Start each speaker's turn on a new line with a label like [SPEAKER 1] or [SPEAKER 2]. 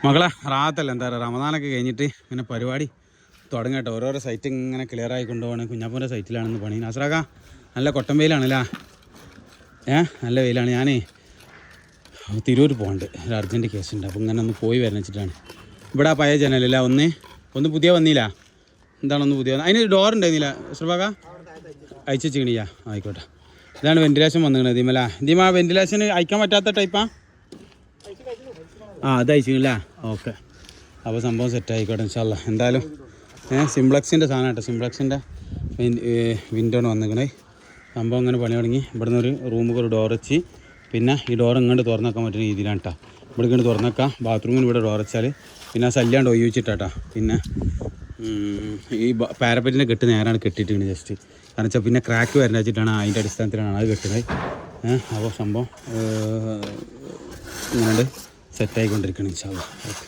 [SPEAKER 1] മകളെ റാത്തല്ല എന്താ പറയുക റമദാനൊക്കെ കഴിഞ്ഞിട്ട് ഇങ്ങനെ പരിപാടി തുടങ്ങട്ടെ. ഓരോരോ സൈറ്റ് ഇങ്ങനെ ക്ലിയർ ആയി കൊണ്ടുപോകണം. കുഞ്ഞാപ്പൂൻ്റെ സൈറ്റിലാണെന്ന് പണി. നാസറാക്ക നല്ല കൊട്ടൻ വെയിലാണല്ലേ? നല്ല വെയിലാണ്. ഞാൻ തിരൂർ പോകണ്ട്, ഒരു അർജൻറ്റ് കേസുണ്ട്. അപ്പോൾ ഇങ്ങനെ ഒന്ന് പോയി വരണം വെച്ചിട്ടാണ്. ഇവിടെ ആ പഴയ ജനലല്ല, ഒന്ന് പുതിയ വന്നില്ല. എന്താണൊന്ന് പുതിയ അതിന് ഡോർ ഉണ്ടായിരുന്നില്ല ശ്രീഭാഗ അയച്ചു വെച്ചിക്കണില്ല. ആയിക്കോട്ടെ. ഇതാണ് വെന്റിലേഷൻ വന്നിരിക്കുന്നത് ഇതിമല. ഇതിമ വെന്റിലേഷൻ അയക്കാൻ പറ്റാത്ത ടൈപ്പാ? അത് അയച്ചില്ല. ഓക്കെ, അപ്പോൾ സംഭവം സെറ്റ് ആയിക്കോട്ടെ ഇൻഷാല്ലാ. എന്തായാലും സിംപ്ലക്സിൻ്റെ സാധനം കേട്ടോ. സിംപ്ലക്സിൻ്റെ വിൻഡോണ് വന്നിരിക്കണേ. സംഭവം ഇങ്ങനെ പണി തുടങ്ങി. ഇവിടുന്ന് ഒരു റൂമിൽ ഒരു ഡോർ വെച്ച്, പിന്നെ ഈ ഡോർ ഇങ്ങോട്ട് തുറന്നേക്കാൻ പറ്റുന്ന രീതിയിലാണ് കേട്ടോ. ഇവിടെ ഇങ്ങോട്ട് തുറന്നേക്കാം. ബാത്റൂമിന് ഇവിടെ ഡോർ വെച്ചാൽ പിന്നെ ആ സല്ലാണ്ട് ഒഴിച്ചിട്ടാ. പിന്നെ ഈ പാരപ്പറ്റിൻ്റെ കെട്ട് നേരാണ് കെട്ടിയിട്ടുണ്ട് ജസ്റ്റ്. കാരണം വെച്ചാൽ പിന്നെ ക്രാക്ക് വരേണ്ട വെച്ചിട്ടാണ്, അതിൻ്റെ അടിസ്ഥാനത്തിലാണ് അത് കെട്ടുന്നത്. അപ്പോൾ സംഭവം ഇങ്ങനെ സെറ്റായിക്കൊണ്ടിരിക്കണം ഇൻഷാല്ലാ. ഓക്കെ.